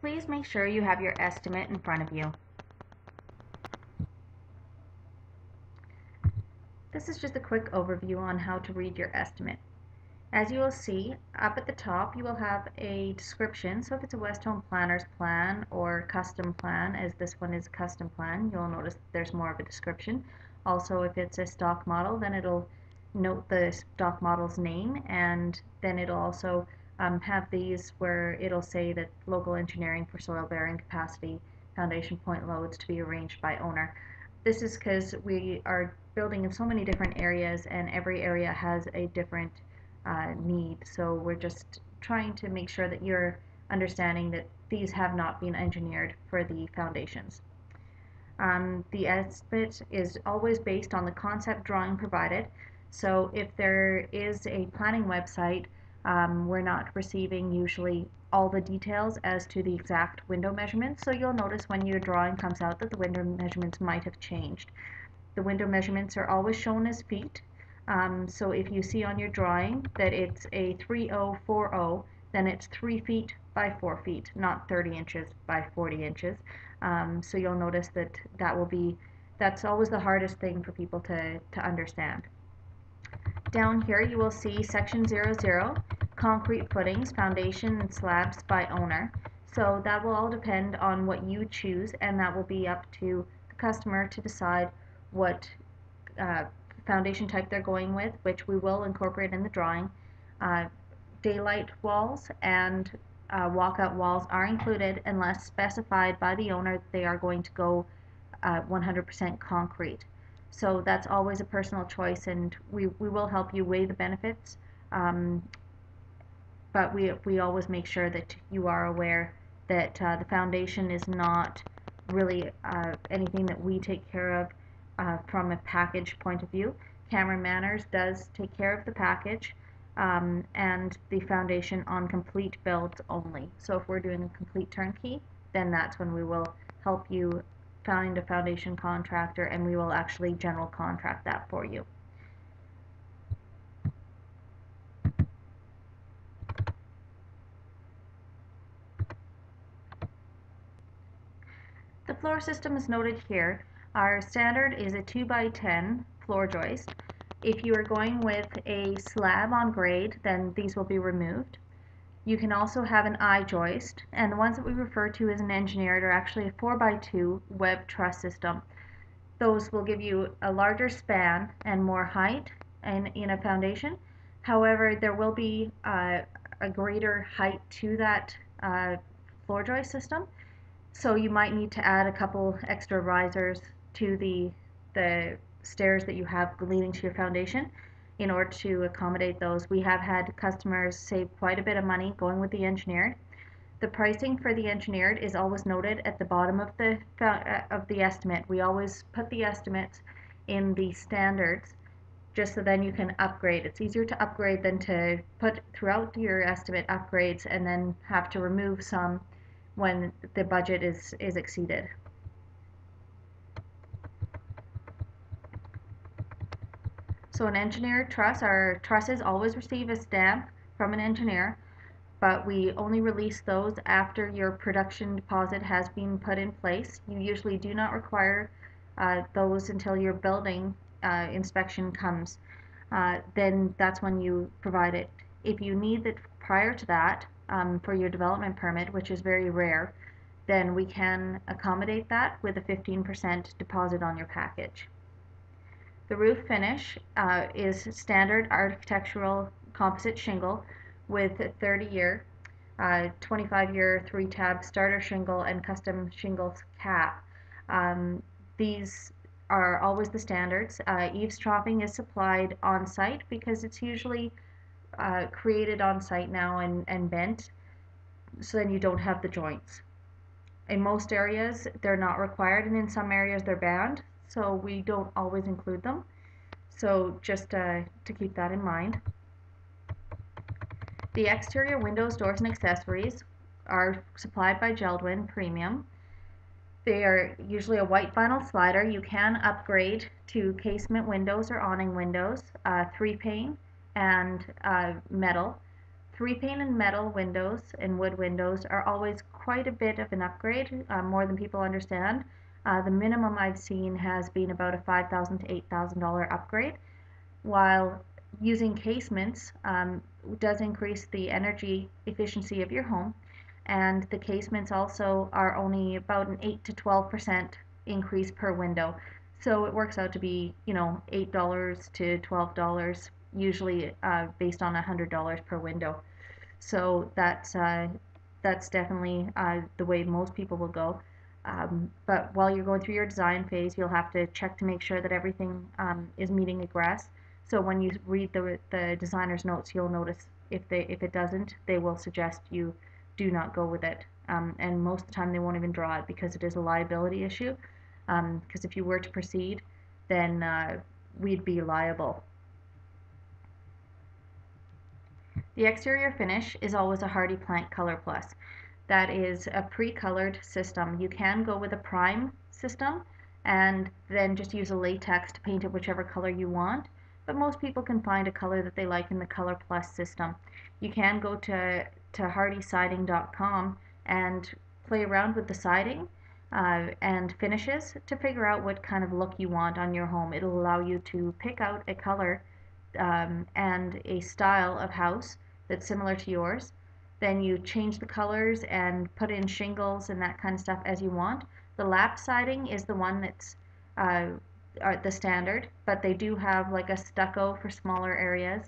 Please make sure you have your estimate in front of you. This is just a quick overview on how to read your estimate. As you will see, up at the top you will have a description. So if it's a West Home Planner's plan or custom plan, as this one is a custom plan, you'll notice there's more of a description. Also, if it's a stock model, then it'll note the stock model's name, and then it'll also have these where it'll say that local engineering for soil bearing capacity foundation point loads to be arranged by owner. This is because we are building in so many different areas, and every area has a different need. So we're just trying to make sure that you're understanding that these have not been engineered for the foundations. The estimate is always based on the concept drawing provided. So if there is a planning website, we're not receiving usually all the details as to the exact window measurements. So you'll notice when your drawing comes out that the window measurements might have changed. The window measurements are always shown as feet. So if you see on your drawing that it's a 3040, then it's 3 feet by 4 feet, not 30 inches by 40 inches. So you'll notice that that's always the hardest thing for people to understand. Down here you will see section 00, concrete footings, foundation and slabs by owner. So that will all depend on what you choose, and that will be up to the customer to decide what foundation type they're going with, which we will incorporate in the drawing. Daylight walls and walkout walls are included unless specified by the owner that they are going to go 100% concrete. So that's always a personal choice, and we will help you weigh the benefits, but we always make sure that you are aware that the foundation is not really anything that we take care of from a package point of view. Cameron Manors does take care of the package and the foundation on complete builds only. So if we're doing a complete turnkey, then that's when we will help you find a foundation contractor, and we will actually general contract that for you. The floor system is noted here. Our standard is a 2x10 floor joist. If you are going with a slab on grade, then these will be removed. You can also have an I-joist, and the ones that we refer to as an engineered are actually a 4x2 web truss system. Those will give you a larger span and more height in a foundation. However, there will be a greater height to that floor joist system, so you might need to add a couple extra risers to the stairs that you have leading to your foundation in order to accommodate those. We have had customers save quite a bit of money going with the engineered. The pricing for the engineered is always noted at the bottom of the estimate. We always put the estimates in the standards just so then you can upgrade. It's easier to upgrade than to put throughout your estimate upgrades and then have to remove some when the budget is exceeded. So an engineered truss, our trusses always receive a stamp from an engineer, but we only release those after your production deposit has been put in place. You usually do not require those until your building inspection comes. Then that's when you provide it. If you need it prior to that for your development permit, which is very rare, then we can accommodate that with a 15% deposit on your package. The roof finish is standard architectural composite shingle with a 30-year, 25-year 3-tab starter shingle and custom shingles cap. These are always the standards. Eavesdropping is supplied on site because it's usually created on site now and bent, so then you don't have the joints. In most areas they're not required, and in some areas they're banned, so we don't always include them. So just to keep that in mind. The exterior windows, doors, and accessories are supplied by Geldwin Premium. They are usually a white vinyl slider. You can upgrade to casement windows or awning windows, 3-pane and metal. Three-pane and metal windows and wood windows are always quite a bit of an upgrade, more than people understand. The minimum I've seen has been about a $5,000 to $8,000 upgrade, while using casements does increase the energy efficiency of your home, and the casements also are only about an 8 to 12% increase per window. So it works out to be, $8 to $12 usually, based on $100 per window. So that's definitely the way most people will go. But while you're going through your design phase, you'll have to check to make sure that everything is meeting egress. So when you read the designer's notes, you'll notice if it doesn't, they will suggest you do not go with it. And most of the time they won't even draw it because it is a liability issue. Because if you were to proceed, then we'd be liable. The exterior finish is always a Hardy Plank Color Plus. That is a pre-colored system. You can go with a prime system and then just use a latex to paint it whichever color you want, but most people can find a color that they like in the Color Plus system. You can go to hardysiding.com and play around with the siding and finishes to figure out what kind of look you want on your home. It'll allow you to pick out a color and a style of house that's similar to yours. Then you change the colors and put in shingles and that kind of stuff as you want. The lap siding is the one that's the standard, but they do have like a stucco for smaller areas,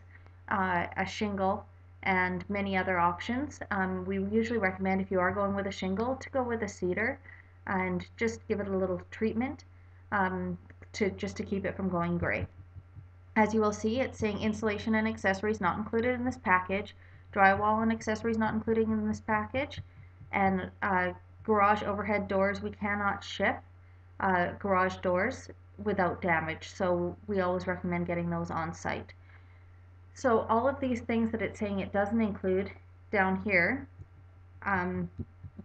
a shingle, and many other options. We usually recommend, if you are going with a shingle, to go with a cedar and just give it a little treatment to keep it from going gray. As you will see, it's saying insulation and accessories not included in this package, drywall and accessories not included in this package, and garage overhead doors. We cannot ship garage doors without damage, so we always recommend getting those on site. So all of these things that it's saying it doesn't include down here,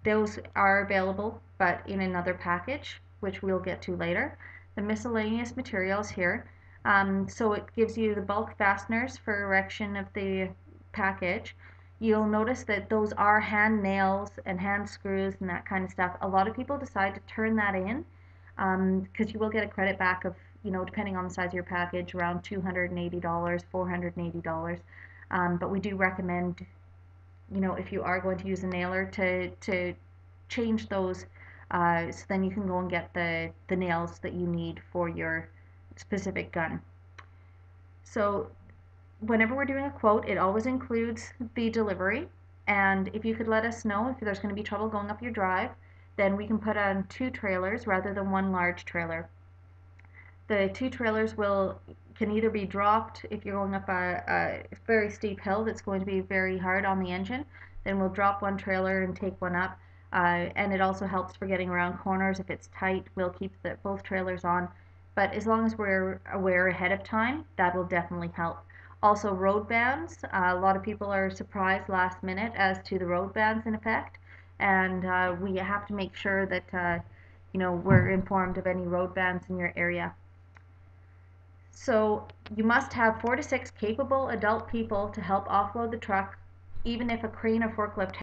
those are available but in another package, which we'll get to later. The miscellaneous materials here. So it gives you the bulk fasteners for erection of the package. You'll notice that those are hand nails and hand screws and that kind of stuff. A lot of people decide to turn that in because you will get a credit back of, depending on the size of your package, around $280, $480. But we do recommend, if you are going to use a nailer, to change those so then you can go and get the nails that you need for your specific gun. So whenever we're doing a quote, it always includes the delivery, and if you could let us know if there's going to be trouble going up your drive, then we can put on 2 trailers rather than 1 large trailer. The 2 trailers can either be dropped if you're going up a very steep hill that's going to be very hard on the engine, then we'll drop 1 trailer and take 1 up, and it also helps for getting around corners. If it's tight, we'll keep both trailers on. But as long as we're aware ahead of time, that will definitely help. Also, road bans. A lot of people are surprised last minute as to the road bans in effect, and we have to make sure that we're informed of any road bans in your area. So you must have 4 to 6 capable adult people to help offload the truck, even if a crane or forklift